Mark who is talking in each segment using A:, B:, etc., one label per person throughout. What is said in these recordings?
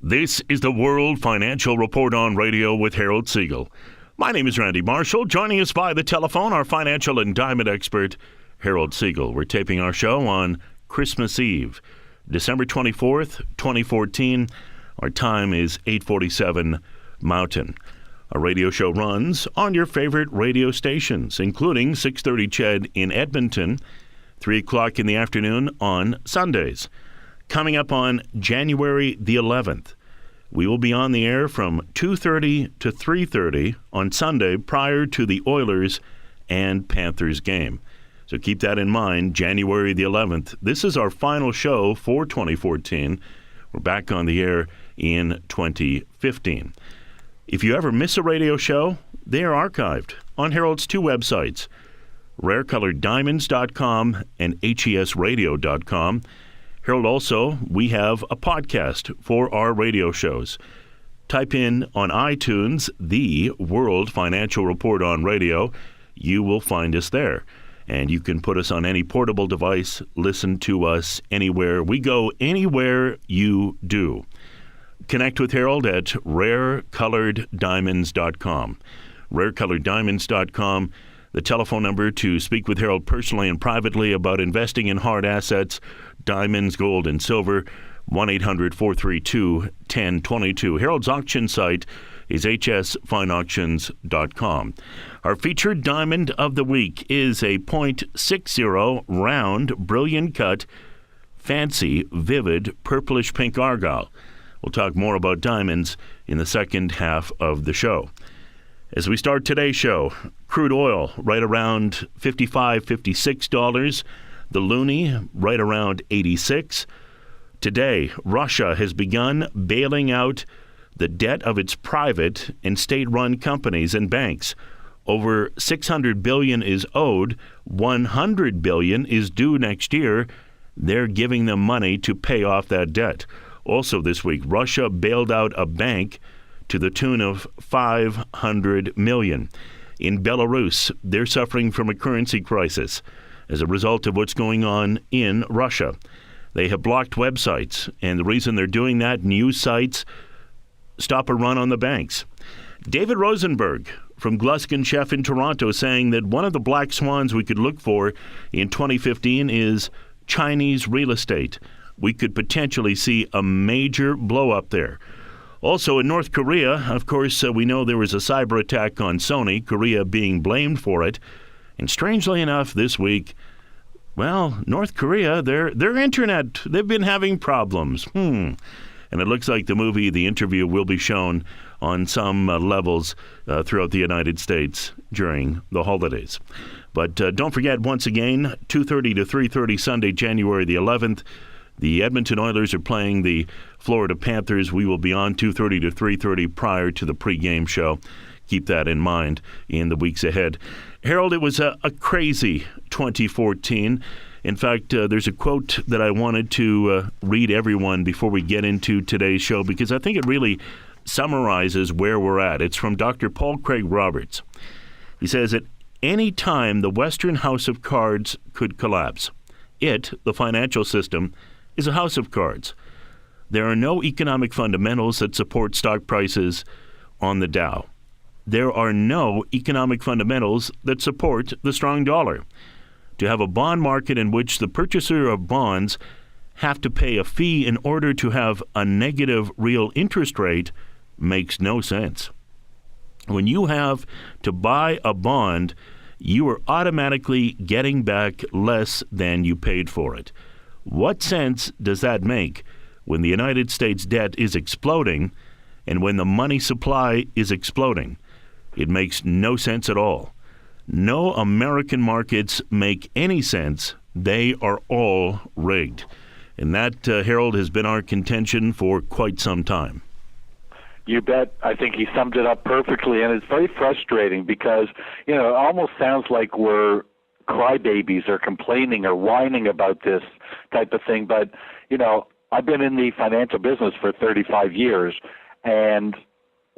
A: This is the World Financial Report on Radio with Harold Siegel. My name is Randy Marshall. Joining us by the telephone, our financial and diamond expert, Harold Siegel. We're taping our show on Christmas Eve, December 24th, 2014. Our time is 8:47 Mountain. Our radio show runs on your favorite radio stations, including 630 CHED in Edmonton, 3 o'clock in the afternoon on Sundays. Coming up on January the 11th, we will be on the air from 2:30 to 3:30 on Sunday prior to the Oilers and Panthers game. So keep that in mind, January the 11th. This is our final show for 2014. We're back on the air in 2015. If you ever miss a radio show, they are archived on Harold's two websites, rarecoloreddiamonds.com and HESradio.com. Harold, also, we have a podcast for our radio shows. Type in on iTunes, the World Financial Report on Radio. You will find us there. And you can put us on any portable device, listen to us anywhere. We go anywhere you do. Connect with Harold at rarecoloreddiamonds.com. rarecoloreddiamonds.com. The telephone number to speak with Harold personally and privately about investing in hard assets, diamonds, gold, and silver, 1-800-432-1022. Harold's auction site is hsfineauctions.com. Our featured diamond of the week is a .60 round, brilliant cut, fancy, vivid, purplish pink argyle. We'll talk more about diamonds in the second half of the show. As we start today's show, crude oil right around $55, $56. The loonie right around 86. Today, Russia has begun bailing out the debt of its private and state-run companies and banks. Over $600 billion is owed. $100 billion is due next year. They're giving them money to pay off that debt. Also this week, Russia bailed out a bank to the tune of $500 million. In Belarus, they're suffering from a currency crisis as a result of what's going on in Russia. They have blocked websites, and the reason they're doing that, news sites stop a run on the banks. David Rosenberg from Gluskin Chef in Toronto saying that one of the black swans we could look for in 2015 is Chinese real estate. We could potentially see a major blow up there. Also in North Korea, of course, we know there was a cyber attack on Sony, Korea being blamed for it. And strangely enough, this week, well, North Korea, their internet, they've been having problems. And it looks like the movie, The Interview, will be shown on some levels throughout the United States during the holidays. But don't forget, once again, 2:30 to 3:30 Sunday, January the 11th, the Edmonton Oilers are playing the Florida Panthers. We will be on 2:30 to 3:30 prior to the pregame show. Keep that in mind in the weeks ahead. Harold, it was a crazy 2014. In fact, there's a quote that I wanted to read everyone before we get into today's show because I think it really summarizes where we're at. It's from Dr. Paul Craig Roberts. He says, at any time the Western House of Cards could collapse. It, the financial system, is a house of cards. There are no economic fundamentals that support stock prices on the Dow. There are no economic fundamentals that support the strong dollar. To have a bond market in which the purchaser of bonds have to pay a fee in order to have a negative real interest rate makes no sense. When you have to buy a bond, you are automatically getting back less than you paid for it. What sense does that make when the United States debt is exploding and when the money supply is exploding? It makes no sense at all. No American markets make any sense. They are all rigged. And that, Harold, has been our contention for quite some time.
B: You bet. I think he summed it up perfectly, and it's very frustrating because, it almost sounds like we're crybabies or complaining or whining about this type of thing. But, I've been in the financial business for 35 years, and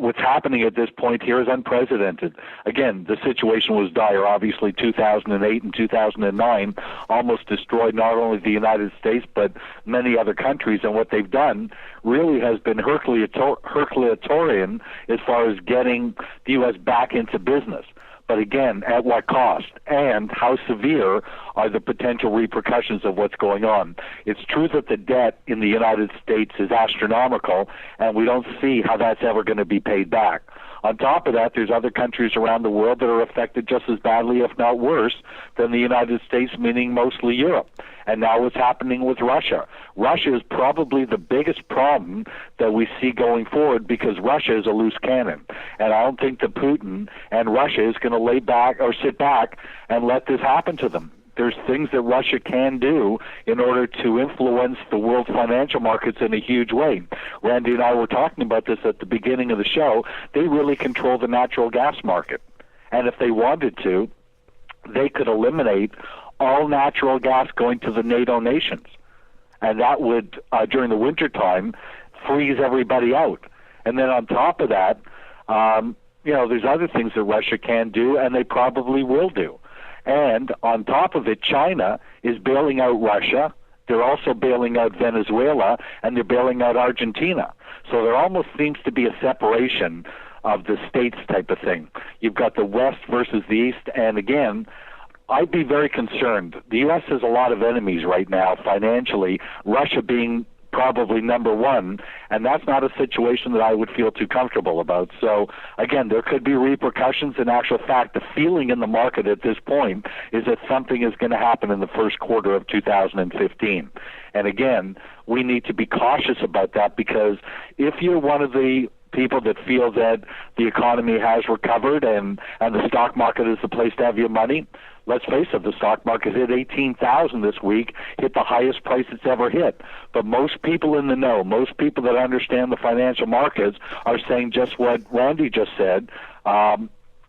B: what's happening at this point here is unprecedented. Again, the situation was dire. Obviously, 2008 and 2009 almost destroyed not only the United States but many other countries, and what they've done really has been Herculean as far as getting the U.S. back into business. But again, at what cost? And how severe are the potential repercussions of what's going on? It's true that the debt in the United States is astronomical, and we don't see how that's ever going to be paid back. On top of that, there's other countries around the world that are affected just as badly, if not worse, than the United States, meaning mostly Europe. And now what's happening with Russia. Russia is probably the biggest problem that we see going forward because Russia is a loose cannon. And I don't think that Putin and Russia is going to lay back or sit back and let this happen to them. There's things that Russia can do in order to influence the world financial markets in a huge way. Randy and I were talking about this at the beginning of the show. They really control the natural gas market. And if they wanted to, they could eliminate all natural gas going to the NATO nations. And that would, during the wintertime, freeze everybody out. And then on top of that, there's other things that Russia can do, and they probably will do. And on top of it, China is bailing out Russia. They're also bailing out Venezuela, and they're bailing out Argentina. So there almost seems to be a separation of the states type of thing. You've got the West versus the East, and again, I'd be very concerned. The U.S. has a lot of enemies right now financially, Russia being probably number one, and that's not a situation that I would feel too comfortable about. So, again, there could be repercussions. In actual fact, the feeling in the market at this point is that something is going to happen in the first quarter of 2015. And again, we need to be cautious about that because if you're one of the people that feel that the economy has recovered and the stock market is the place to have your money, let's face it, the stock market hit 18,000 this week, hit the highest price it's ever hit. But most people in the know, most people that understand the financial markets are saying just what Randy just said,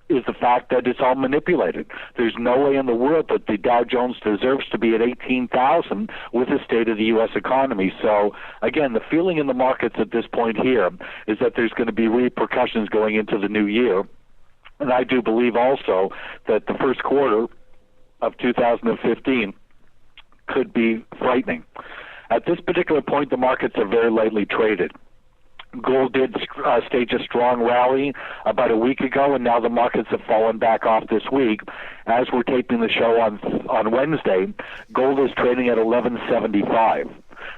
B: is the fact that it's all manipulated. There's no way in the world that the Dow Jones deserves to be at 18,000 with the state of the U.S. economy. So, again, the feeling in the markets at this point here is that there's going to be repercussions going into the new year. And I do believe also that the first quarter of 2015 could be frightening. At this particular point, the markets are very lightly traded. Gold did stage a strong rally about a week ago, and now the markets have fallen back off this week. As we're taping the show on Wednesday, gold is trading at $11.75.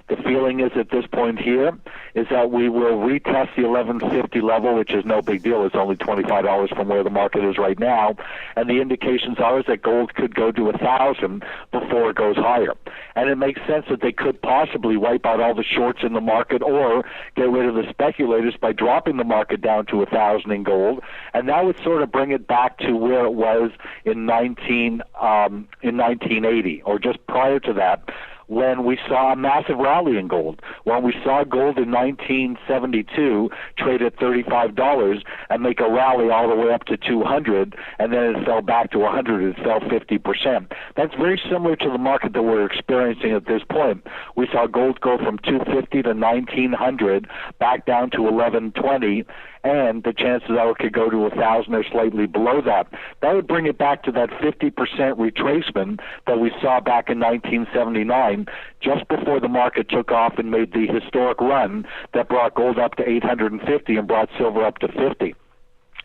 B: The feeling is at this point here is that we will retest the $11.50 level, which is no big deal. It's only $25 from where the market is right now. And the indications are is that gold could go to $1,000 before it goes higher. And it makes sense that they could possibly wipe out all the shorts in the market or get rid of the speculators by dropping the market down to $1,000 in gold. And that would sort of bring it back to where it was in 1980 or just prior to that, when we saw a massive rally in gold. When we saw gold in 1972 trade at $35 and make a rally all the way up to 200, and then it fell back to 100. It fell 50%. That's very similar to the market that we're experiencing at this point. We saw gold go from 250 to 1900, back down to 1120, and the chances are it could go to 1,000 or slightly below that. That would bring it back to that 50% retracement that we saw back in 1979, just before the market took off and made the historic run that brought gold up to 850 and brought silver up to 50.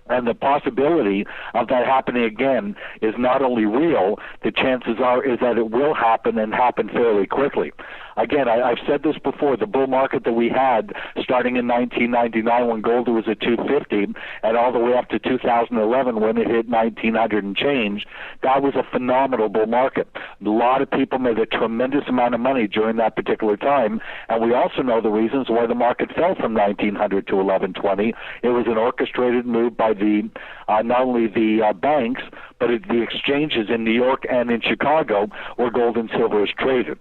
B: And the possibility of that happening again is not only real, the chances are is that it will happen and happen fairly quickly. Again, I've said this before, the bull market that we had starting in 1999 when gold was at 250 and all the way up to 2011 when it hit 1900 and change, that was a phenomenal bull market. A lot of people made a tremendous amount of money during that particular time, and we also know the reasons why the market fell from 1900 to 1120. It was an orchestrated move by the not only the banks, but the exchanges in New York and in Chicago where gold and silver is traded.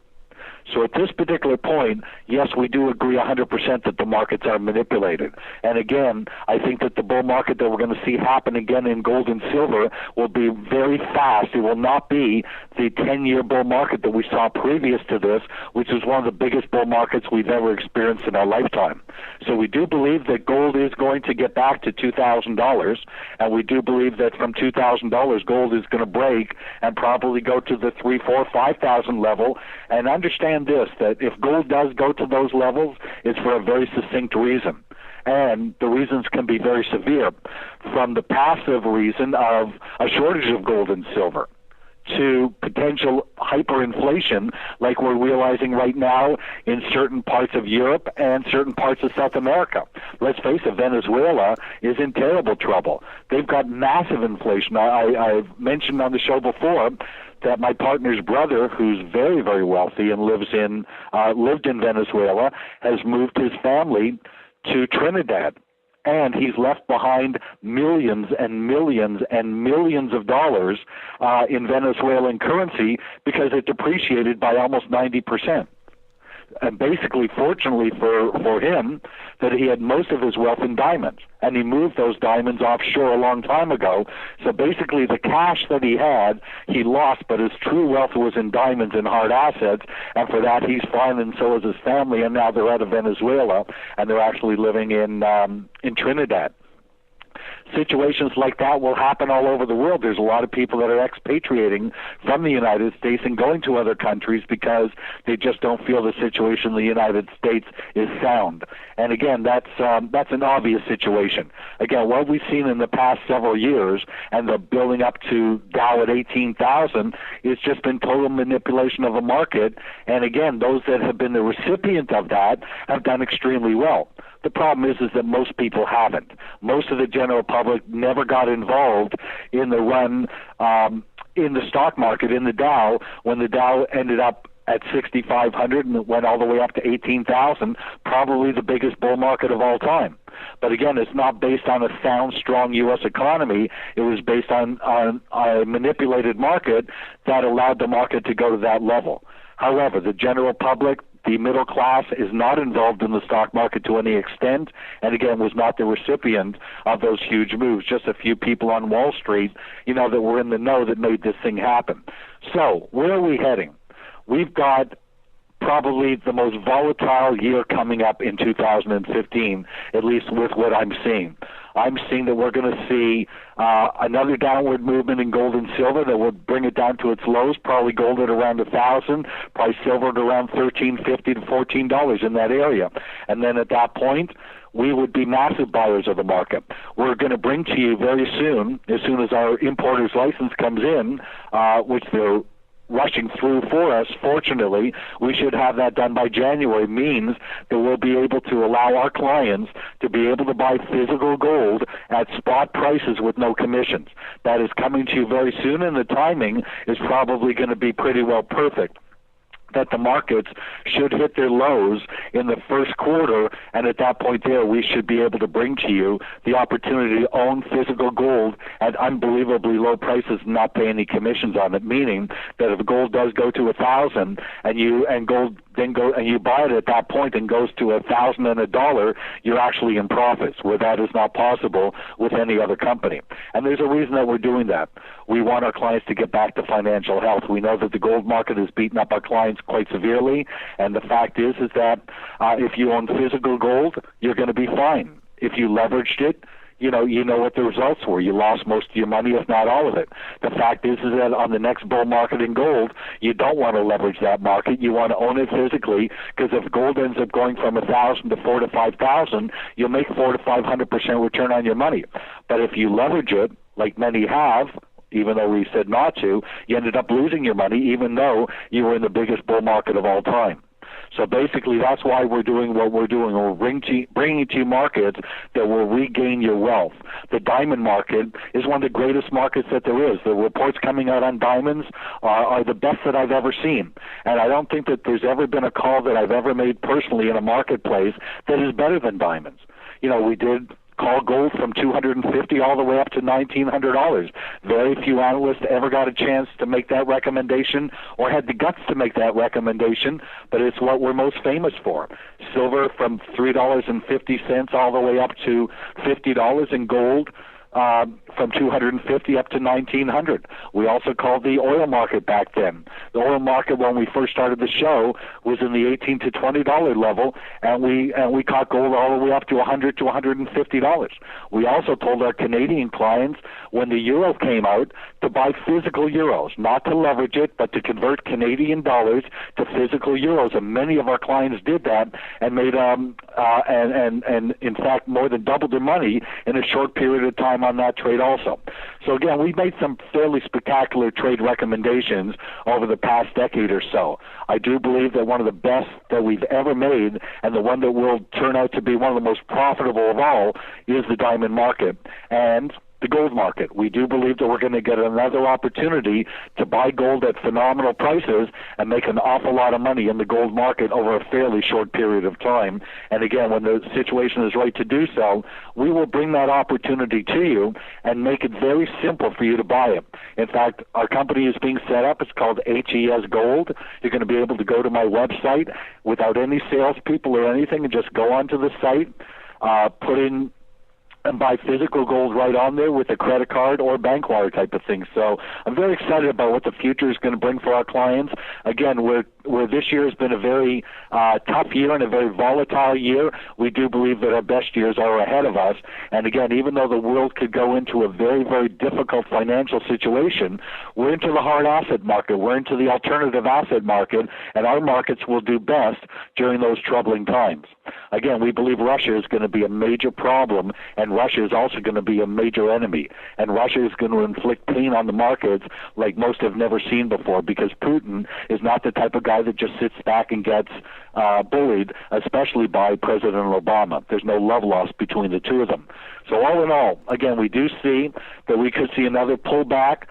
B: So at this particular point, yes, we do agree 100% that the markets are manipulated. And again, I think that the bull market that we're going to see happen again in gold and silver will be very fast. It will not be the 10-year bull market that we saw previous to this, which is one of the biggest bull markets we've ever experienced in our lifetime. So we do believe that gold is going to get back to $2,000, and we do believe that from $2,000, gold is going to break and probably go to the 3, 4, 5,000 level. And understand this, that if gold does go to those levels, it's for a very succinct reason. And the reasons can be very severe, from the passive reason of a shortage of gold and silver to potential hyperinflation like we're realizing right now in certain parts of Europe and certain parts of South America. Let's face it, Venezuela is in terrible trouble. They've got massive inflation. I've mentioned on the show before that my partner's brother, who's very, very wealthy and lived in Venezuela, has moved his family to Trinidad. And he's left behind millions and millions and millions of dollars in Venezuelan currency because it depreciated by almost 90%. And basically, fortunately for him, that he had most of his wealth in diamonds, and he moved those diamonds offshore a long time ago. So basically, the cash that he had, he lost, but his true wealth was in diamonds and hard assets, and for that, he's fine, and so is his family, and now they're out of Venezuela, and they're actually living in Trinidad. Situations like that will happen all over the world. There's a lot of people that are expatriating from the United States and going to other countries because they just don't feel the situation in the United States is sound. And again, that's an obvious situation. Again, what we've seen in the past several years and the building up to Dow at 18,000 is just been total manipulation of a market. And again, those that have been the recipient of that have done extremely well. The problem is that most people haven't. Most of the general public never got involved in the run in the stock market, in the Dow, when the Dow ended up at 6,500 and it went all the way up to 18,000, probably the biggest bull market of all time. But again, it's not based on a sound, strong U.S. economy. It was based on a manipulated market that allowed the market to go to that level. However, the general public, the middle class, is not involved in the stock market to any extent, and again, was not the recipient of those huge moves. Just a few people on Wall Street, that were in the know that made this thing happen. So, where are we heading? We've got probably the most volatile year coming up in 2015, at least with what I'm seeing. I'm seeing that we're going to see another downward movement in gold and silver that will bring it down to its lows, probably gold at around 1,000, probably silver at around $13.50 to $14 in that area. And then at that point, we would be massive buyers of the market. We're going to bring to you very soon as our importer's license comes in, which they're rushing through for us. Fortunately, we should have that done by January, means that we'll be able to allow our clients to be able to buy physical gold at spot prices with no commissions. That is coming to you very soon, and the timing is probably going to be pretty well perfect. That the markets should hit their lows in the first quarter, and at that point there, we should be able to bring to you the opportunity to own physical gold at unbelievably low prices and not pay any commissions on it, meaning that if gold does go to 1,000 and gold then go and you buy it at that point and goes to $1,000 and $1, you're actually in profits, where that is not possible with any other company. And there's a reason that we're doing that. We want our clients to get back to financial health. We know that the gold market has beaten up our clients quite severely, and the fact is that if you own physical gold, you're going to be fine. If you leveraged it, you know what the results were. You lost most of your money, if not all of it. The fact is that on the next bull market in gold, you don't want to leverage that market. You want to own it physically, because if gold ends up going from 1,000 to 4,000 to 5,000, you'll make 400 to 500% return on your money. But if you leverage it, like many have, even though we said not to, you ended up losing your money, even though you were in the biggest bull market of all time. So basically, that's why we're doing what we're doing. We're bringing to you markets that will regain your wealth. The diamond market is one of the greatest markets that there is. The reports coming out on diamonds are the best that I've ever seen. And I don't think that there's ever been a call that I've ever made personally in a marketplace that is better than diamonds. We did call gold from $250 all the way up to $1,900. Very few analysts ever got a chance to make that recommendation or had the guts to make that recommendation, but it's what we're most famous for. Silver from $3.50 all the way up to $50, and gold from 250 up to 1900. We also called the oil market back then. The oil market, when we first started the show, was in the $18 to $20 level, and we caught gold all the way up to $100 to $150. We also told our Canadian clients when the euro came out to buy physical euros, not to leverage it, but to convert Canadian dollars to physical euros. And many of our clients did that and made and in fact more than doubled their money in a short period of time on that trade also. So again, we made some fairly spectacular trade recommendations over the past decade or so. I do believe that one of the best that we've ever made, and the one that will turn out to be one of the most profitable of all, is the diamond market and the gold market. We do believe that we're going to get another opportunity to buy gold at phenomenal prices and make an awful lot of money in the gold market over a fairly short period of time. And again, when the situation is right to do so, we will bring that opportunity to you and make it very simple for you to buy it. In fact, our company is being set up. It's called HES Gold. You're going to be able to go to my website without any salespeople or anything and just go onto the site, put in and buy physical gold right on there with a credit card or bank wire type of thing. So I'm very excited about what the future is going to bring for our clients. Again, where this year has been a very tough year and a very volatile year, we do believe that our best years are ahead of us. And again, even though the world could go into a very, very difficult financial situation, we're into the hard asset market. We're into the alternative asset market, and our markets will do best during those troubling times. Again, we believe Russia is going to be a major problem, and Russia is also going to be a major enemy. And Russia is going to inflict pain on the markets like most have never seen before, because Putin is not the type of guy that just sits back and gets bullied, especially by President Obama. There's no love lost between the two of them. So all in all, again, we do see that we could see another pullback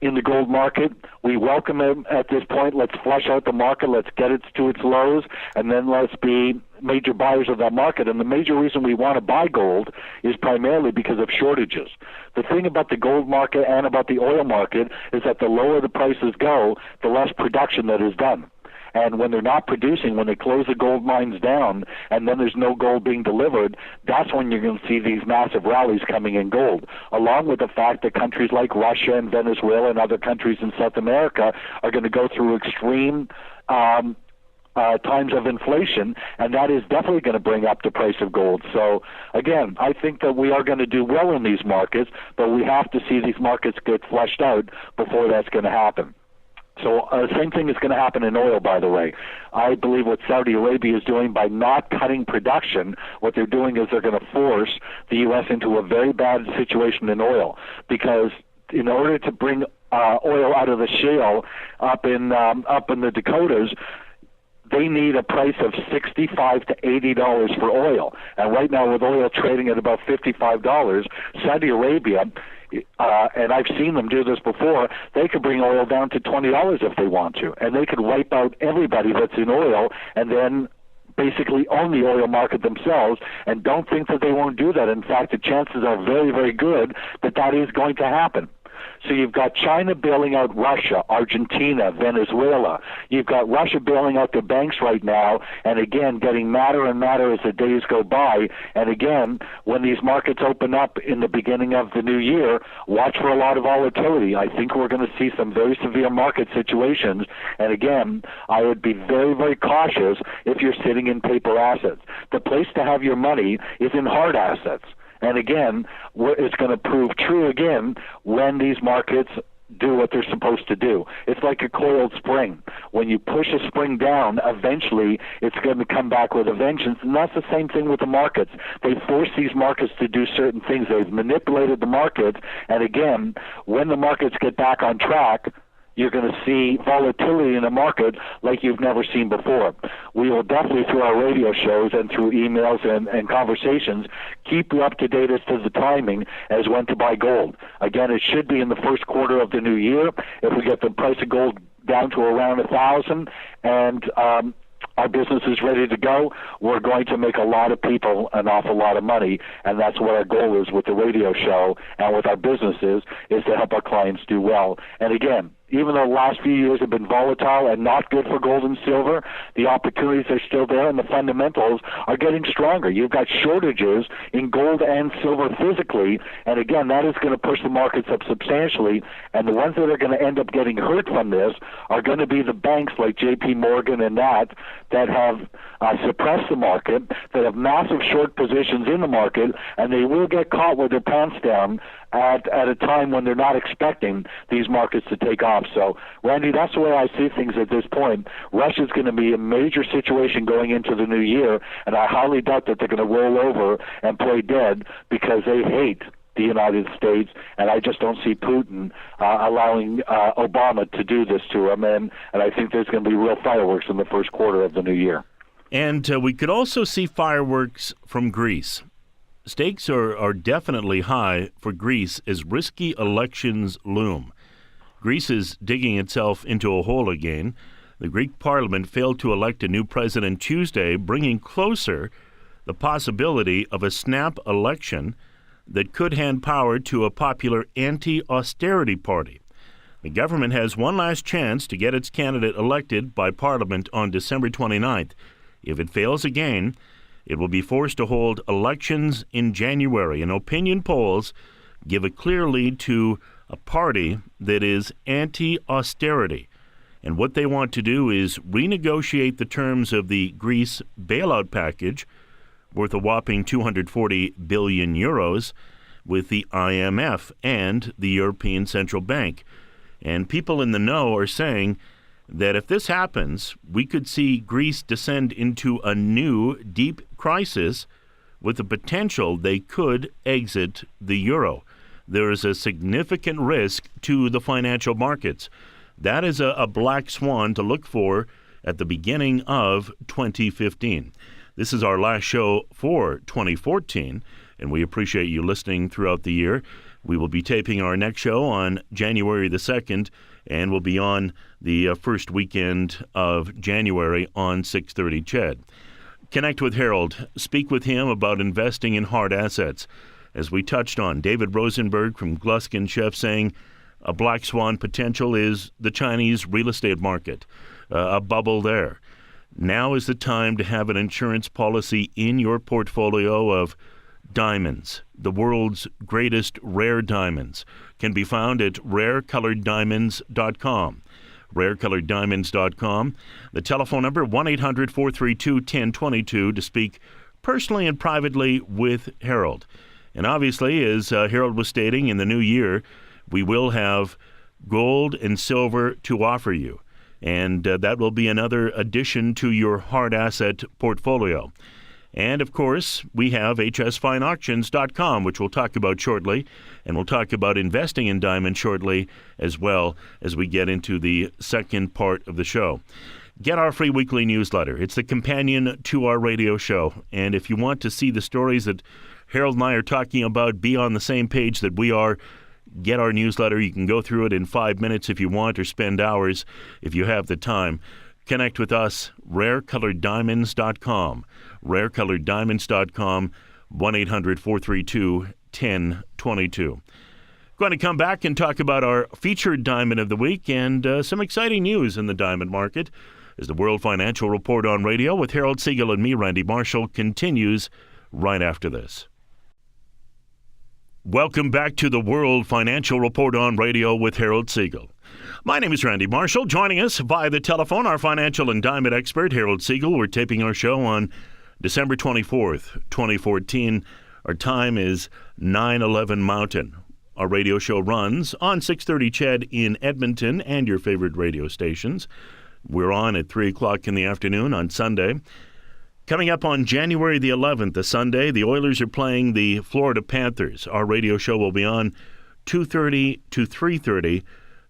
B: in the gold market. We welcome it at this point. Let's flush out the market. Let's get it to its lows, and then let's be major buyers of that market. And the major reason we want to buy gold is primarily because of shortages. The thing about the gold market and about the oil market is that the lower the prices go, the less production that is done. And when they're not producing, when they close the gold mines down and then there's no gold being delivered, that's when you're going to see these massive rallies coming in gold, along with the fact that countries like Russia and Venezuela and other countries in South America are going to go through extreme times of inflation, and that is definitely going to bring up the price of gold. So, again, I think that we are going to do well in these markets, but we have to see these markets get flushed out before that's going to happen. So same thing is going to happen in oil, by the way. I believe what Saudi Arabia is doing by not cutting production, what they're doing is they're going to force the U.S. into a very bad situation in oil, because in order to bring oil out of the shale up in the Dakotas, they need a price of $65 to $80 for oil. And right now, with oil trading at about $55, Saudi Arabia, and I've seen them do this before, they could bring oil down to $20 if they want to. And they could wipe out everybody that's in oil and then basically own the oil market themselves, and don't think that they won't do that. In fact, the chances are very, very good that that is going to happen. So you've got China bailing out Russia, Argentina, Venezuela. You've got Russia bailing out the banks right now, and again, getting madder and madder as the days go by. And again, when these markets open up in the beginning of the new year, watch for a lot of volatility. I think we're going to see some very severe market situations. And again, I would be very, very cautious if you're sitting in paper assets. The place to have your money is in hard assets. And again, it's going to prove true again when these markets do what they're supposed to do. It's like a coiled spring. When you push a spring down, eventually it's going to come back with a vengeance. And that's the same thing with the markets. They force these markets to do certain things. They've manipulated the markets. And again, when the markets get back on track, you're going to see volatility in the market like you've never seen before. We will definitely, through our radio shows and through emails and conversations, keep you up to date as to the timing as when to buy gold. Again, it should be in the first quarter of the new year. If we get the price of gold down to around 1,000 and our business is ready to go, we're going to make a lot of people an awful lot of money, and that's what our goal is with the radio show and with our businesses, is to help our clients do well. And again, even though the last few years have been volatile and not good for gold and silver, the opportunities are still there and the fundamentals are getting stronger. You've got shortages in gold and silver physically, and again, that is going to push the markets up substantially, and the ones that are going to end up getting hurt from this are going to be the banks like JP Morgan and that have suppressed the market, that have massive short positions in the market, and they will get caught with their pants down at a time when they're not expecting these markets to take off. So, Randy, that's the way I see things at this point. Russia's going to be a major situation going into the new year, and I highly doubt that they're going to roll over and play dead because they hate the United States, and I just don't see Putin allowing Obama to do this to him, and I think there's going to be real fireworks in the first quarter of the new year.
A: And we could also see fireworks from Greece. Stakes are definitely high for Greece as risky elections loom. Greece is digging itself into a hole again. The Greek parliament failed to elect a new president Tuesday, bringing closer the possibility of a snap election that could hand power to a popular anti-austerity party. The government has one last chance to get its candidate elected by Parliament on December 29th. If it fails again, it will be forced to hold elections in January, and opinion polls give a clear lead to a party that is anti-austerity. And what they want to do is renegotiate the terms of the Greece bailout package, worth a whopping 240 billion euros, with the IMF and the European Central Bank. And people in the know are saying that if this happens, we could see Greece descend into a new deep crisis with the potential they could exit the euro. There is a significant risk to the financial markets. That is a black swan to look for at the beginning of 2015. This is our last show for 2014, and we appreciate you listening throughout the year. We will be taping our next show on January the 2nd, and we'll be on the first weekend of January on 6:30 CHED. Connect with Harold. Speak with him about investing in hard assets. As we touched on, David Rosenberg from Gluskin Sheff saying a black swan potential is the Chinese real estate market, a bubble there. Now is the time to have an insurance policy in your portfolio of diamonds. The world's greatest rare diamonds can be found at rarecoloreddiamonds.com. rarecoloreddiamonds.com. The telephone number, 1-800-432-1022, to speak personally and privately with Harold. And obviously, as Harold was stating, in the new year, we will have gold and silver to offer you. And that will be another addition to your hard asset portfolio. And, of course, we have hsfineauctions.com, which we'll talk about shortly. And we'll talk about investing in diamonds shortly as well as we get into the second part of the show. Get our free weekly newsletter. It's the companion to our radio show. And if you want to see the stories that Harold and I are talking about, be on the same page that we are, get our newsletter. You can go through it in 5 minutes if you want, or spend hours if you have the time. Connect with us, rarecoloreddiamonds.com. rarecoloreddiamonds.com, 1-800-432-1022. Going to come back and talk about our featured diamond of the week and some exciting news in the diamond market as the World Financial Report on Radio with Harold Siegel and me, Randy Marshall, continues right after this. Welcome back to the World Financial Report on Radio with Harold Siegel. My name is Randy Marshall. Joining us via the telephone, our financial and diamond expert, Harold Siegel. We're taping our show on December 24th, 2014. Our time is 9/11 Mountain. Our radio show runs on 6:30 CHED in Edmonton and your favorite radio stations. We're on at 3 o'clock in the afternoon on Sunday. Coming up on January the 11th, the Sunday, the Oilers are playing the Florida Panthers. Our radio show will be on 2:30 to 3:30,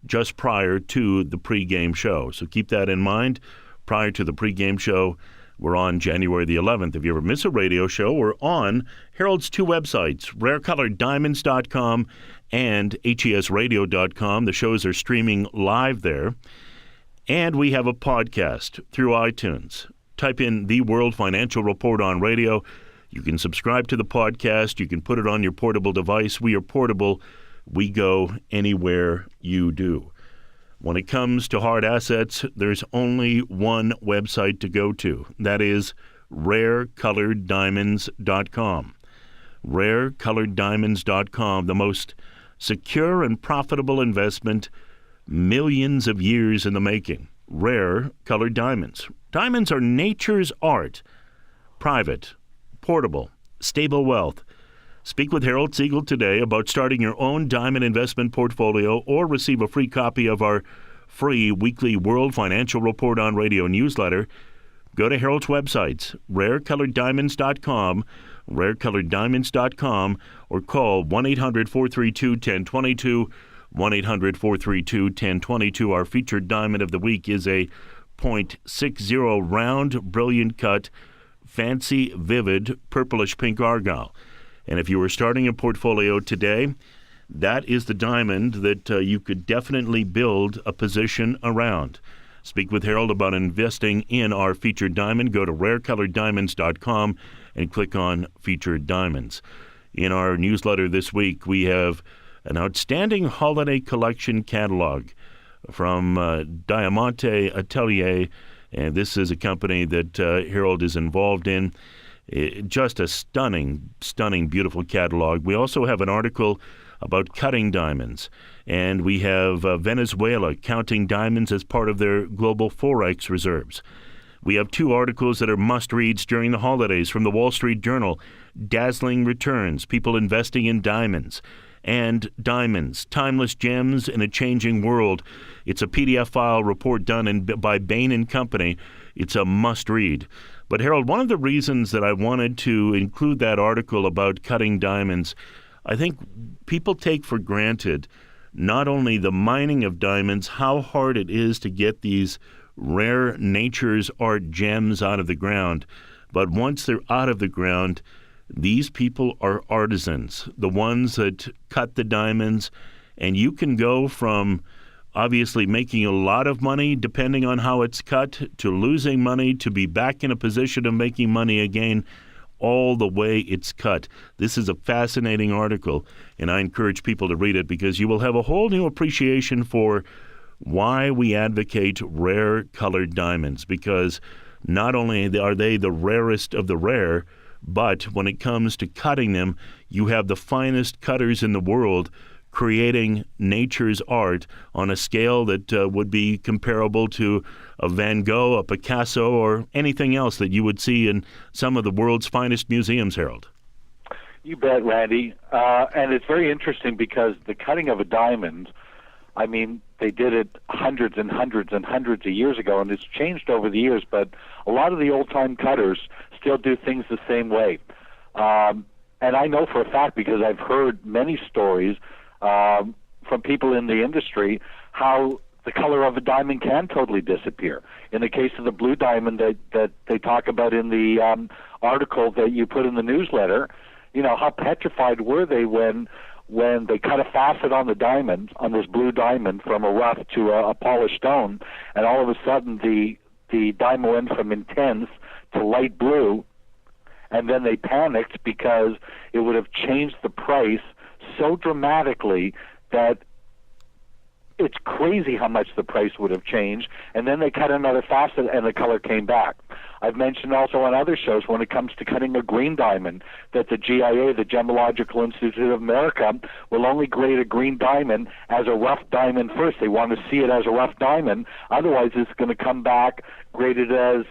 A: just prior to the pregame show. So keep that in mind. Prior to the pregame show, we're on January the 11th. If you ever miss a radio show, we're on Harold's two websites, rarecoloreddiamonds.com and HESradio.com. The shows are streaming live there. And we have a podcast through iTunes. Type in The World Financial Report on Radio. You can subscribe to the podcast. You can put it on your portable device. We are portable. We go anywhere you do. When it comes to hard assets, there's only one website to go to. That is rarecoloreddiamonds.com. rarecoloreddiamonds.com, the most secure and profitable investment, millions of years in the making. Rare colored diamonds. Diamonds are nature's art. Private, portable, stable wealth. Speak with Harold Siegel today about starting your own diamond investment portfolio or receive a free copy of our free weekly World Financial Report on Radio newsletter. Go to Harold's websites, rarecoloreddiamonds.com, rarecoloreddiamonds.com, or call 1-800-432-1022, 1-800-432-1022. Our featured diamond of the week is a .60 round, brilliant cut, fancy, vivid, purplish pink argyle. And if you were starting a portfolio today, that is the diamond that you could definitely build a position around. Speak with Harold about investing in our featured diamond. Go to rarecoloreddiamonds.com and click on Featured Diamonds. In our newsletter this week, we have an outstanding holiday collection catalog from Diamante Atelier, and this is a company that Harold is involved in. Just a stunning, beautiful catalog. We also have an article about cutting diamonds, and we have Venezuela counting diamonds as part of their global forex reserves. We have two articles that are must-reads during the holidays from the Wall Street Journal, Dazzling Returns, People Investing in Diamonds, and Diamonds, Timeless Gems in a Changing World. It's a PDF file report done by Bain & Company. It's a must-read. But Harold, one of the reasons that I wanted to include that article about cutting diamonds, I think people take for granted not only the mining of diamonds, how hard it is to get these rare nature's art gems out of the ground, but once they're out of the ground, these people are artisans, the ones that cut the diamonds, and you can go from obviously making a lot of money depending on how it's cut, to losing money, to be back in a position of making money again, all the way it's cut. This is a fascinating article, and I encourage people to read it because you will have a whole new appreciation for why we advocate rare colored diamonds, because not only are they the rarest of the rare, but when it comes to cutting them, you have the finest cutters in the world creating nature's art on a scale that would be comparable to a Van Gogh, a Picasso, or anything else that you would see in some of the world's finest museums, Harold.
B: You bet, Randy. And it's very interesting because the cutting of a diamond, I mean, they did it hundreds and hundreds and hundreds of years ago, and it's changed over the years, but a lot of the old-time cutters still do things the same way. And I know for a fact, because I've heard many stories from people in the industry, how the color of a diamond can totally disappear. In the case of the blue diamond that they talk about in the article that you put in the newsletter, you know, how petrified were they when they cut a facet on the diamond, on this blue diamond, from a rough to a polished stone, and all of a sudden the diamond went from intense to light blue, and then they panicked because it would have changed the price so dramatically that it's crazy how much the price would have changed, and then they cut another facet and the color came back. I've mentioned also on other shows when it comes to cutting a green diamond that the GIA, the Gemological Institute of America, will only grade a green diamond as a rough diamond first. They want to see it as a rough diamond. Otherwise, it's going to come back graded as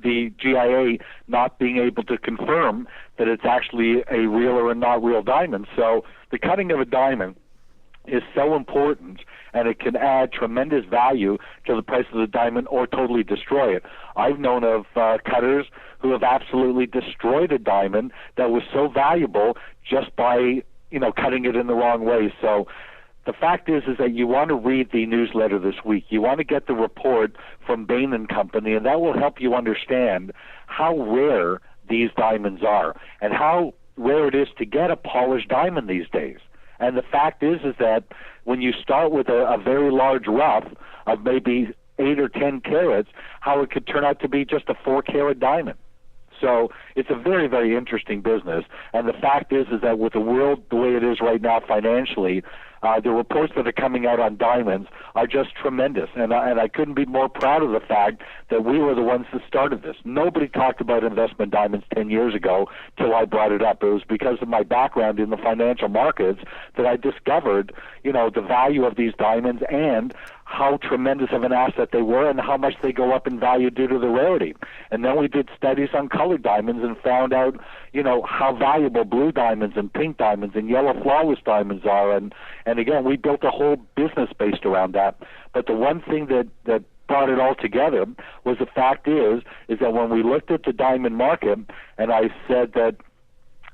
B: the GIA not being able to confirm that it's actually a real or a not real diamond. So the cutting of a diamond is so important, and it can add tremendous value to the price of the diamond or totally destroy it. I've known of cutters who have absolutely destroyed a diamond that was so valuable just by, you know, cutting it in the wrong way. So the fact is that you want to read the newsletter this week. You want to get the report from Bain & Company, and that will help you understand how rare these diamonds are and how rare it is to get a polished diamond these days. And the fact is that when you start with a very large rough of maybe 8 or 10 carats, how it could turn out to be just a 4-carat diamond. So it's a very, very interesting business. And the fact is that with the world the way it is right now financially, The reports that are coming out on diamonds are just tremendous, and I couldn't be more proud of the fact that we were the ones that started this. Nobody talked about investment diamonds 10 years ago till I brought it up. It was because of my background in the financial markets that I discovered, the value of these diamonds and how tremendous of an asset they were and how much they go up in value due to the rarity. And then we did studies on colored diamonds and found out, how valuable blue diamonds and pink diamonds and yellow flawless diamonds are. And again, we built a whole business based around that. But the one thing that brought it all together was the fact is that when we looked at the diamond market, and I said that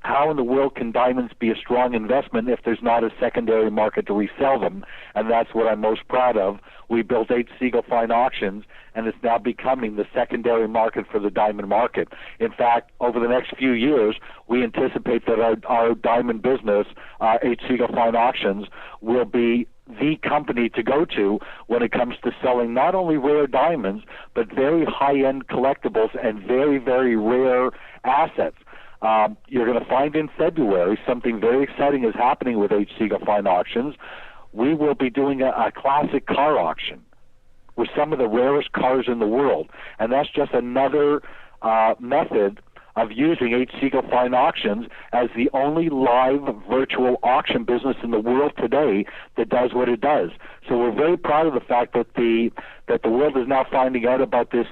B: how in the world can diamonds be a strong investment if there's not a secondary market to resell them? And that's what I'm most proud of. We built 8 Siegel Fine Auctions, and it's now becoming the secondary market for the diamond market. In fact, over the next few years, we anticipate that our diamond business, 8 Siegel Fine Auctions, will be the company to go to when it comes to selling not only rare diamonds, but very high-end collectibles and very, very rare assets. You're going to find in February something very exciting is happening with H. Siegel Fine Auctions. We will be doing a classic car auction with some of the rarest cars in the world, and that's just another method of using H. Siegel Fine Auctions as the only live virtual auction business in the world today that does what it does. So we're very proud of the fact that the world is now finding out about this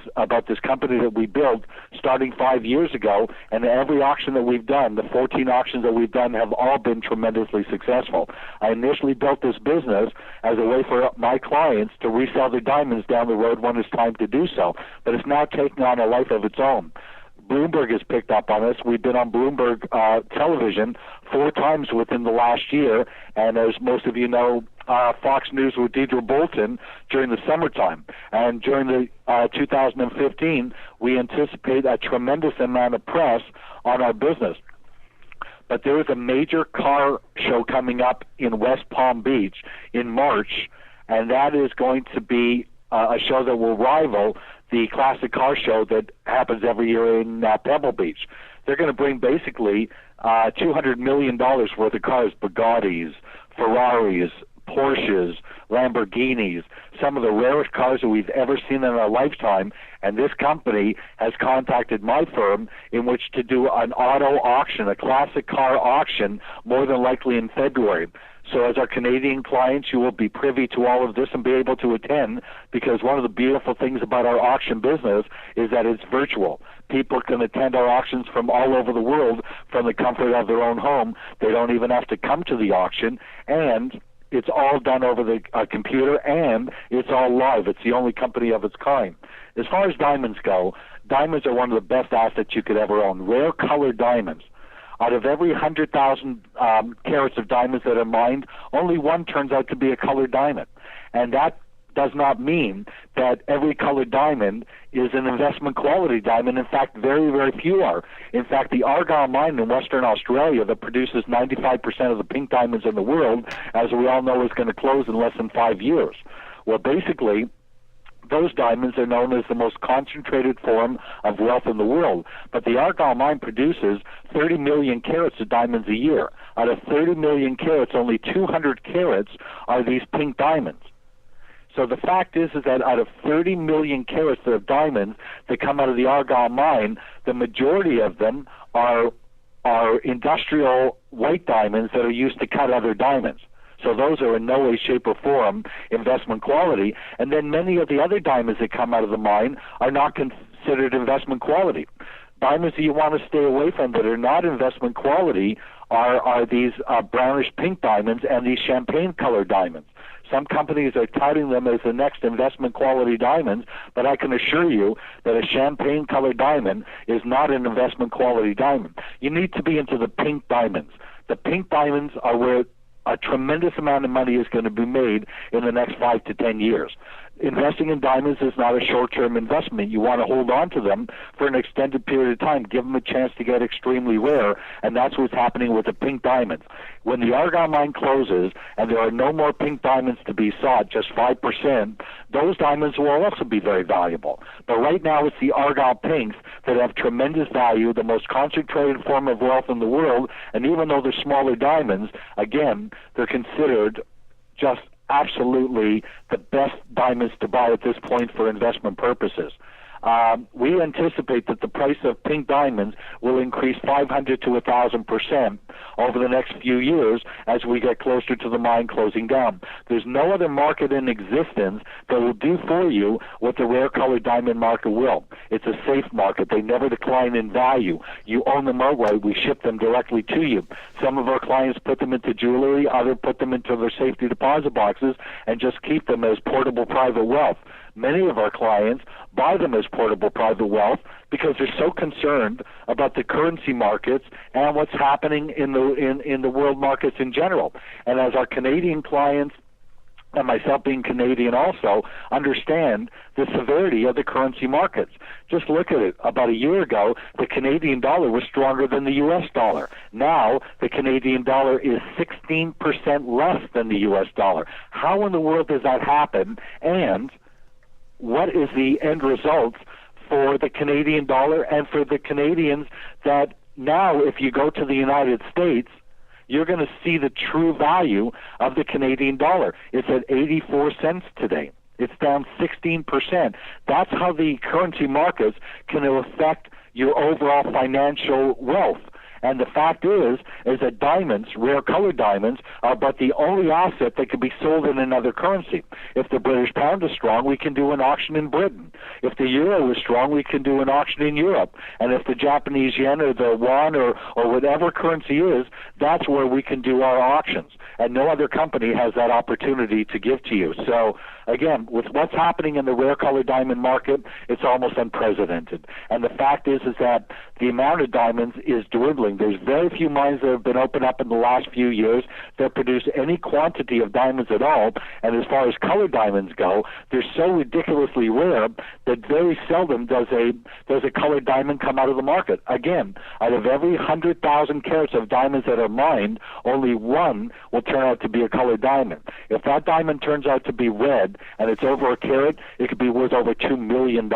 B: company that we built starting 5 years ago, and every auction that we've done, the 14 auctions that we've done, have all been tremendously successful. I initially built this business as a way for my clients to resell their diamonds down the road when it's time to do so, but it's now taking on a life of its own. Bloomberg has picked up on us. We've been on Bloomberg television 4 times within the last year, and as most of you know, Fox News with Deidre Bolton during the summertime. And during the 2015, we anticipate a tremendous amount of press on our business. But there is a major car show coming up in West Palm Beach in March, and that is going to be a show that will rival the classic car show that happens every year in Pebble Beach. They're going to bring basically $200 million worth of cars, Bugattis, Ferraris, Porsches, Lamborghinis, some of the rarest cars that we've ever seen in our lifetime, and this company has contacted my firm in which to do an auto auction, a classic car auction, more than likely in February. So as our Canadian clients, you will be privy to all of this and be able to attend, because one of the beautiful things about our auction business is that it's virtual. People can attend our auctions from all over the world from the comfort of their own home. They don't even have to come to the auction, and it's all done over the computer, and it's all live. It's the only company of its kind. As far as diamonds go, diamonds are one of the best assets you could ever own. Rare colored diamonds. Out of every 100,000 carats of diamonds that are mined, only one turns out to be a colored diamond. And that does not mean that every colored diamond is an investment quality diamond. In fact, very, very few are. In fact, the Argyle mine in Western Australia that produces 95% of the pink diamonds in the world, as we all know, is going to close in less than 5 years. Well, basically, those diamonds are known as the most concentrated form of wealth in the world. But the Argyle mine produces 30 million carats of diamonds a year. Out of 30 million carats, only 200 carats are these pink diamonds. So the fact is that out of 30 million carats of diamonds that come out of the Argyle mine, the majority of them are industrial white diamonds that are used to cut other diamonds. So those are in no way, shape, or form investment quality. And then many of the other diamonds that come out of the mine are not considered investment quality. Diamonds that you want to stay away from that are not investment quality are these brownish pink diamonds and these champagne-colored diamonds. Some companies are touting them as the next investment quality diamonds, but I can assure you that a champagne-colored diamond is not an investment quality diamond. You need to be into the pink diamonds. The pink diamonds are where a tremendous amount of money is going to be made in the next 5 to 10 years. Investing in diamonds is not a short-term investment. You want to hold on to them for an extended period of time, give them a chance to get extremely rare, and that's what's happening with the pink diamonds. When the Argyle mine closes and there are no more pink diamonds to be sought, just 5%, those diamonds will also be very valuable. But right now it's the Argyle pinks that have tremendous value, the most concentrated form of wealth in the world, and even though they're smaller diamonds, again, they're considered just absolutely the best diamonds to buy at this point for investment purposes. We anticipate that the price of pink diamonds will increase 500 to 1,000% over the next few years as we get closer to the mine closing down. There's no other market in existence that will do for you what the rare colored diamond market will. It's a safe market. They never decline in value. You own them outright. We ship them directly to you. Some of our clients put them into jewelry, others put them into their safety deposit boxes and just keep them as portable private wealth. Many of our clients buy them as portable private wealth because they're so concerned about the currency markets and what's happening in the world markets in general. And as our Canadian clients, and myself being Canadian also, understand the severity of the currency markets. Just look at it. About a year ago, the Canadian dollar was stronger than the U.S. dollar. Now, the Canadian dollar is 16% less than the U.S. dollar. How in the world does that happen? And what is the end result for the Canadian dollar and for the Canadians that now, if you go to the United States, you're going to see the true value of the Canadian dollar. It's at 84 cents today. It's down 16%. That's how the currency markets can affect your overall financial wealth. And the fact is that diamonds, rare colored diamonds, are but the only asset that can be sold in another currency. If the British pound is strong, we can do an auction in Britain. If the euro is strong, we can do an auction in Europe. And if the Japanese yen or the won or whatever currency is, that's where we can do our auctions. And no other company has that opportunity to give to you. So, again, with what's happening in the rare colored diamond market, it's almost unprecedented. And the fact is that the amount of diamonds is dwindling. There's very few mines that have been opened up in the last few years that produce any quantity of diamonds at all. And as far as colored diamonds go, they're so ridiculously rare that very seldom does a colored diamond come out of the market. Again, out of every 100,000 carats of diamonds that are mined, only one will turn out to be a colored diamond. If that diamond turns out to be red and it's over a carat, it could be worth over $2 million.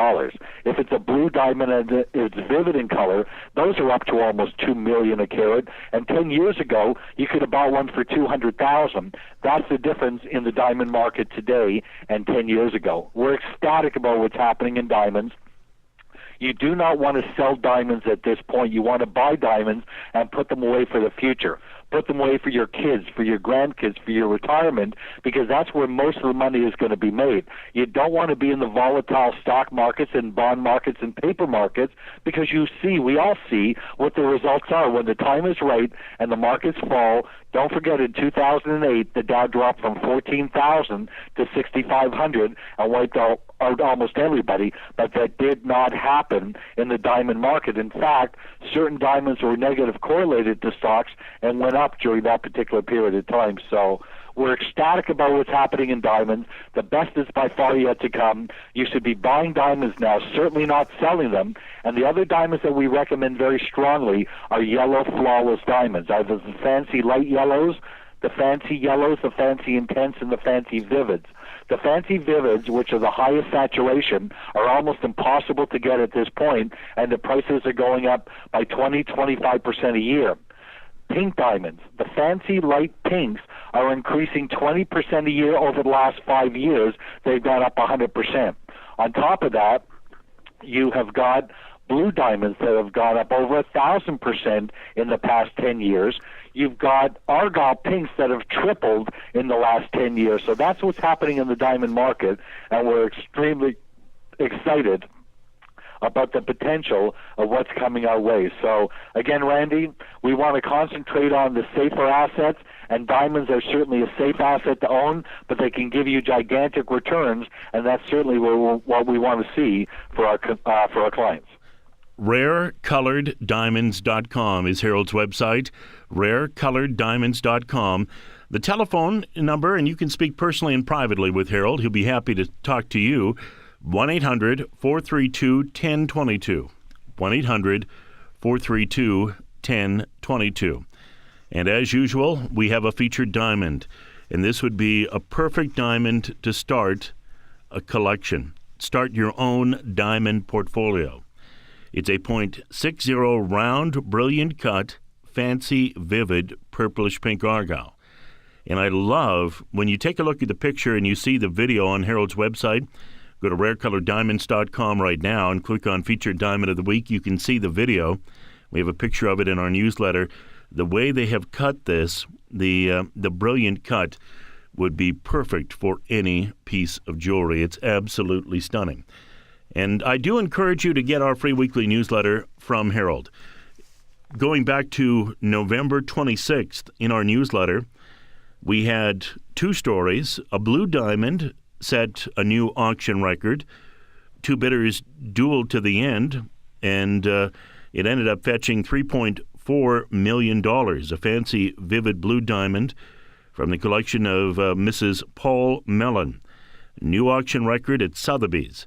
B: If it's a blue diamond and it's vivid in color, those are up to almost $2 million a carat. And 10 years ago, you could have bought one for $200,000. That's the difference in the diamond market today and 10 years ago. We're ecstatic about what's happening in diamonds. You do not want to sell diamonds at this point. You want to buy diamonds and put them away for the future. Put them away for your kids, for your grandkids, for your retirement, because that's where most of the money is going to be made. You don't want to be in the volatile stock markets and bond markets and paper markets, because we all see what the results are. When the time is right and the markets fall, don't forget in 2008, the Dow dropped from 14,000 to 6,500 and wiped out almost everybody, but that did not happen in the diamond market. In fact, certain diamonds were negative correlated to stocks and went up during that particular period of time. So we're ecstatic about what's happening in diamonds. The best is by far yet to come. You should be buying diamonds now, certainly not selling them. And the other diamonds that we recommend very strongly are yellow flawless diamonds, either the fancy light yellows, the fancy yellows, the fancy intense, and the fancy vivids. The fancy vivids, which are the highest saturation, are almost impossible to get at this point, and the prices are going up by 20-25% a year. Pink diamonds, the fancy light pinks, are increasing 20% a year over the last 5 years. They've gone up 100%. On top of that, you have got blue diamonds that have gone up over 1,000% in the past 10 years. You've got argyle pinks that have tripled in the last 10 years. So that's what's happening in the diamond market, and we're extremely excited about the potential of what's coming our way. So, again, Randy, we want to concentrate on the safer assets, and diamonds are certainly a safe asset to own, but they can give you gigantic returns, and that's certainly what we want to see for our clients.
A: RareColoredDiamonds.com is Harold's website, RareColoredDiamonds.com. The telephone number, and you can speak personally and privately with Harold. He'll be happy to talk to you. 1-800-432-1022. 1-800-432-1022. And as usual, we have a featured diamond. And this would be a perfect diamond to start a collection. Start your own diamond portfolio. It's a .60 round, brilliant cut, fancy, vivid, purplish pink argyle. And I love when you take a look at the picture and you see the video on Harold's website. Go to rarecoloreddiamonds.com right now and click on Featured Diamond of the Week. You can see the video. We have a picture of it in our newsletter. The way they have cut this, the brilliant cut, would be perfect for any piece of jewelry. It's absolutely stunning. And I do encourage you to get our free weekly newsletter from Harold. Going back to November 26th in our newsletter, we had two stories. A blue diamond set a new auction record. Two bidders dueled to the end, and it ended up fetching $3.4 million, a fancy, vivid blue diamond from the collection of Mrs. Paul Mellon. New auction record at Sotheby's.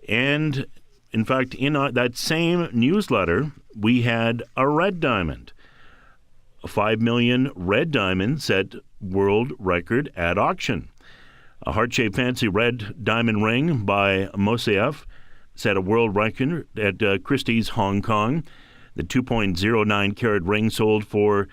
A: And, in fact, in that same newsletter, we had a red diamond. A $5 million red diamond set world record at auction. A heart-shaped fancy red diamond ring by Moseef set a world record at Christie's Hong Kong. The 2.09 carat ring sold for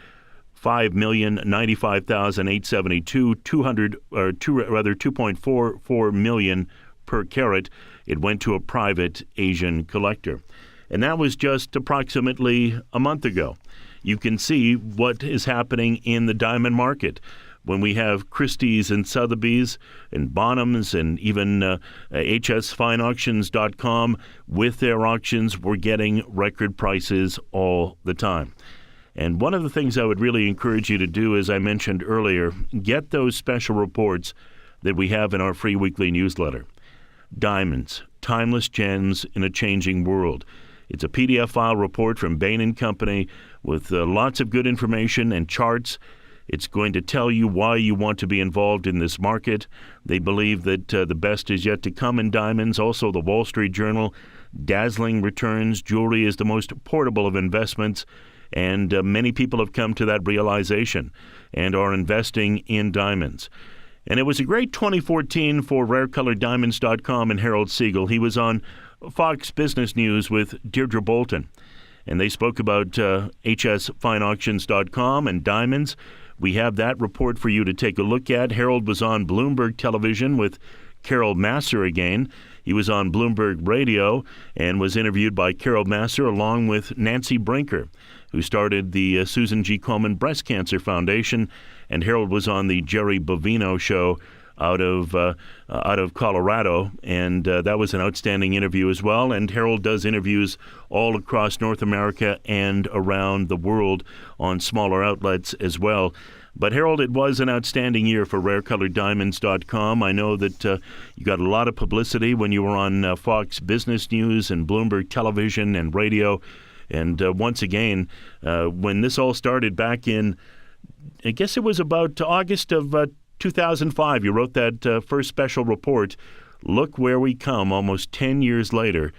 A: $5,095,872, 2.44 million per carat. It went to a private Asian collector. And that was just approximately a month ago. You can see what is happening in the diamond market. When we have Christie's and Sotheby's and Bonhams and even HSFineAuctions.com with their auctions, we're getting record prices all the time. And one of the things I would really encourage you to do, as I mentioned earlier, get those special reports that we have in our free weekly newsletter. Diamonds, Timeless Gems in a Changing World. It's a PDF file report from Bain & Company with lots of good information and charts. It's going to tell you why you want to be involved in this market. They believe that the best is yet to come in diamonds. Also, the Wall Street Journal, dazzling returns. Jewelry is the most portable of investments, and many people have come to that realization and are investing in diamonds. And it was a great 2014 for rarecoloreddiamonds.com and Harold Siegel. He was on Fox Business News with Deirdre Bolton, and they spoke about HSFineAuctions.com and diamonds. We have that report for you to take a look at. Harold was on Bloomberg Television with Carol Masser again. He was on Bloomberg Radio and was interviewed by Carol Masser along with Nancy Brinker, who started the Susan G. Komen Breast Cancer Foundation. And Harold was on the Jerry Bovino show out of Colorado, and that was an outstanding interview as well. And Harold does interviews all across North America and around the world on smaller outlets as well. But Harold, it was an outstanding year for rarecoloreddiamonds.com. I know that you got a lot of publicity when you were on Fox Business News and Bloomberg Television and Radio. And once again, when this all started back in, I guess it was about August of 2005, you wrote that first special report. Look where we come almost 10 years later.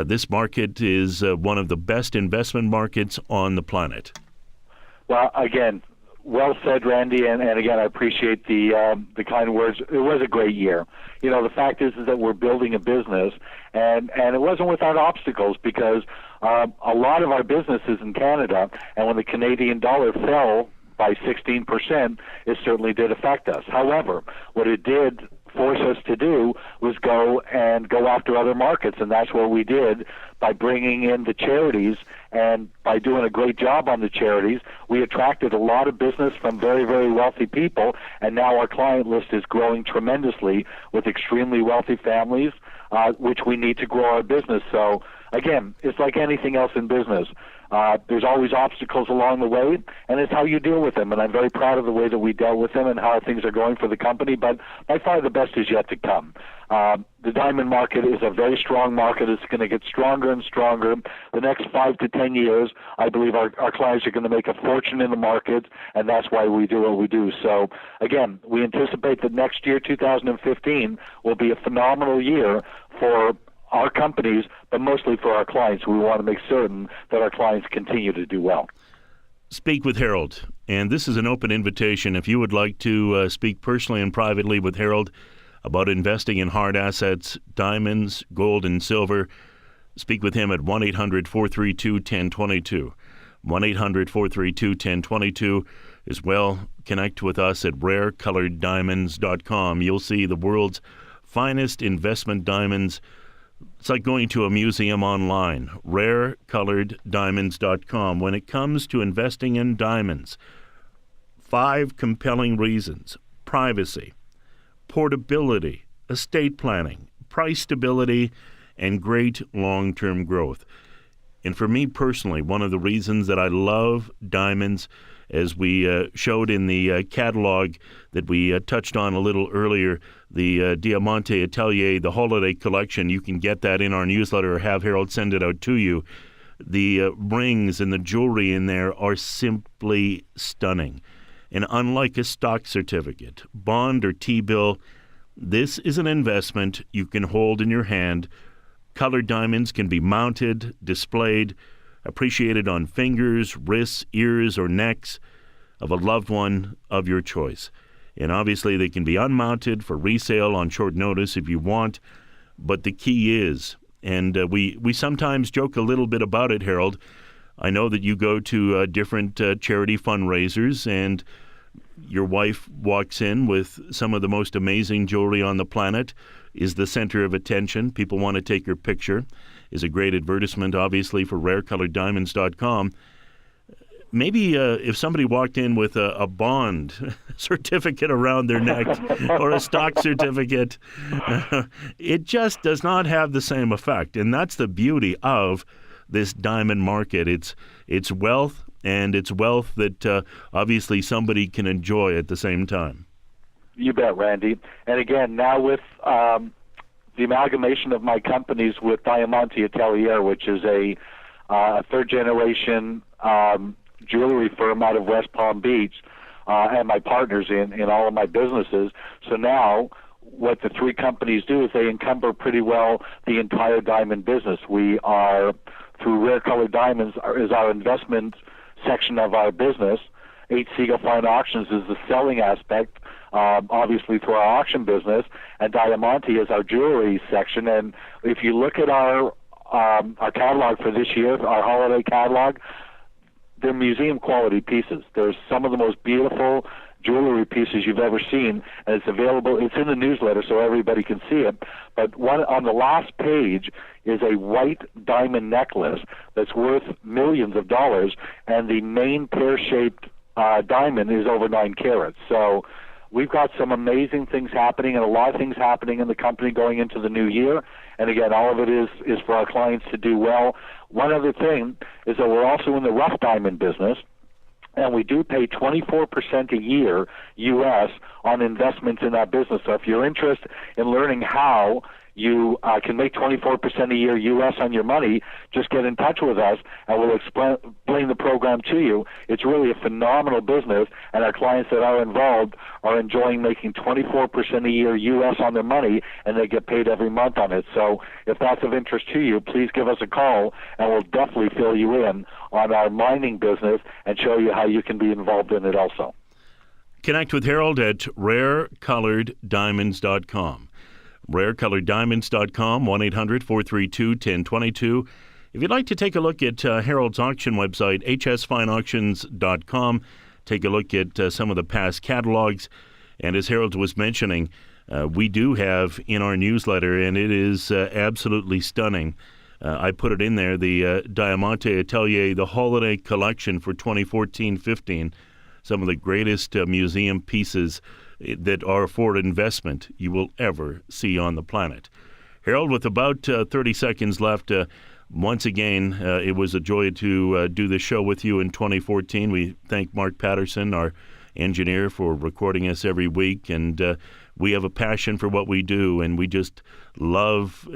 A: This market is one of the best investment markets on the planet. Well, again,
B: Well said, Randy, and again, I appreciate the kind words. It was a great year. You know, the fact is that we're building a business, and it wasn't without obstacles, because a lot of our business is in Canada, and when the Canadian dollar fell by 16%, it certainly did affect us. However, what it did force us to do was go after other markets, and that's what we did by bringing in the charities, and by doing a great job on the charities. We attracted a lot of business from very, very wealthy people, and now our client list is growing tremendously with extremely wealthy families, which we need to grow our business. So again, it's like anything else in business. There's always obstacles along the way, and it's how you deal with them. And I'm very proud of the way that we dealt with them and how things are going for the company. But by far the best is yet to come. The diamond market is a very strong market. It's going to get stronger and stronger. The next 5 to 10 years, I believe our clients are going to make a fortune in the market, and that's why we do what we do. So, again, we anticipate that next year, 2015, will be a phenomenal year for our companies, but mostly for our clients. We want to make certain that our clients continue to do well.
A: Speak with Harold, and this is an open invitation. If you would like to speak personally and privately with Harold about investing in hard assets, diamonds, gold, and silver, speak with him at 1-800-432-1022. 1-800-432-1022. as well, connect with us at rarecoloreddiamonds.com. You'll see the world's finest investment diamonds. It's like going to a museum online, rarecoloreddiamonds.com. When it comes to investing in diamonds, 5 compelling reasons: privacy, portability, estate planning, price stability, and great long-term growth. And for me personally, one of the reasons that I love diamonds, as we showed in the catalog that we touched on a little earlier, the Diamante Atelier, the holiday collection, you can get that in our newsletter or have Harold send it out to you. The rings and the jewelry in there are simply stunning. And unlike a stock certificate, bond, or T-bill, this is an investment you can hold in your hand. Colored diamonds can be mounted, displayed, appreciated on fingers, wrists, ears, or necks of a loved one of your choice. And obviously they can be unmounted for resale on short notice if you want. But the key is, and we sometimes joke a little bit about it, Harold, I know that you go to different charity fundraisers, and your wife walks in with some of the most amazing jewelry on the planet, is the center of attention. People want to take your picture. Is a great advertisement, obviously, for rarecoloreddiamonds.com. Maybe if somebody walked in with a bond certificate around their neck or a stock certificate, it just does not have the same effect. And that's the beauty of this diamond market. It's wealth, and it's wealth that obviously somebody can enjoy at the same time.
B: You bet, Randy. And again, now with the amalgamation of my companies with Diamante Atelier, which is a third-generation jewelry firm out of West Palm Beach, and my partners in all of my businesses. So now what the 3 companies do is they encumber pretty well the entire diamond business. We are, through Rare Colored Diamonds, is our investment section of our business. H. Siegel Fine Auctions is the selling aspect, obviously through our auction business, and Diamante is our jewelry section. And if you look at our catalog for this year, our holiday catalog, they're museum quality pieces. There's some of the most beautiful jewelry pieces you've ever seen, and it's available. It's in the newsletter so everybody can see it. But one on the last page is a white diamond necklace that's worth millions of dollars, and the main pear-shaped diamond is over 9 carats. So we've got some amazing things happening, and a lot of things happening in the company going into the new year. And again, all of it is for our clients to do well. One other thing is that we're also in the rough diamond business, and we do pay 24% a year U.S. on investments in our business. So if you're interested in learning how you can make 24% a year U.S. on your money, just get in touch with us, and we'll explain the program to you. It's really a phenomenal business, and our clients that are involved are enjoying making 24% a year U.S. on their money, and they get paid every month on it. So if that's of interest to you, please give us a call, and we'll definitely fill you in on our mining business and show you how you can be involved in it also.
A: Connect with Harold at rarecoloreddiamonds.com. rarecoloreddiamonds.com, 1-800-432-1022. If you'd like to take a look at Harold's auction website, hsfineauctions.com, take a look at some of the past catalogs. And as Harold was mentioning, we do have in our newsletter, and it is absolutely stunning. I put it in there, the Diamante Atelier, the holiday collection for 2014-15, some of the greatest museum pieces that are for investment you will ever see on the planet. Harold, with about 30 seconds left, once again, it was a joy to do this show with you in 2014. We thank Mark Patterson, our engineer, for recording us every week, and we have a passion for what we do, and we just love,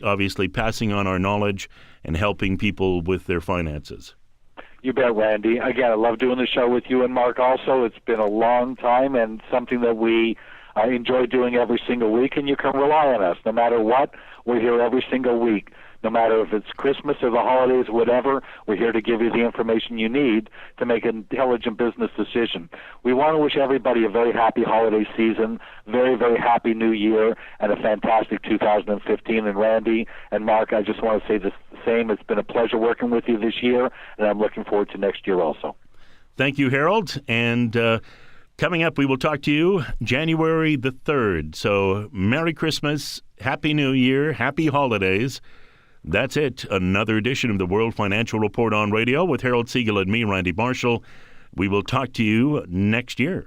A: obviously, passing on our knowledge and helping people with their finances.
B: You bet, Randy. Again, I love doing the show with you and Mark also. It's been a long time and something that we enjoy doing every single week, and you can rely on us. No matter what, we're here every single week. No matter if it's Christmas or the holidays, whatever, we're here to give you the information you need to make an intelligent business decision. We want to wish everybody a very happy holiday season, very, very happy new year, and a fantastic 2015. And Randy and Mark, I just want to say the same. It's been a pleasure working with you this year, and I'm looking forward to next year also.
A: Thank you, Harold. And coming up, we will talk to you January the 3rd. So Merry Christmas, Happy New Year, Happy Holidays. That's it. Another edition of the World Financial Report on radio with Harold Siegel and me, Randy Marshall. We will talk to you next year.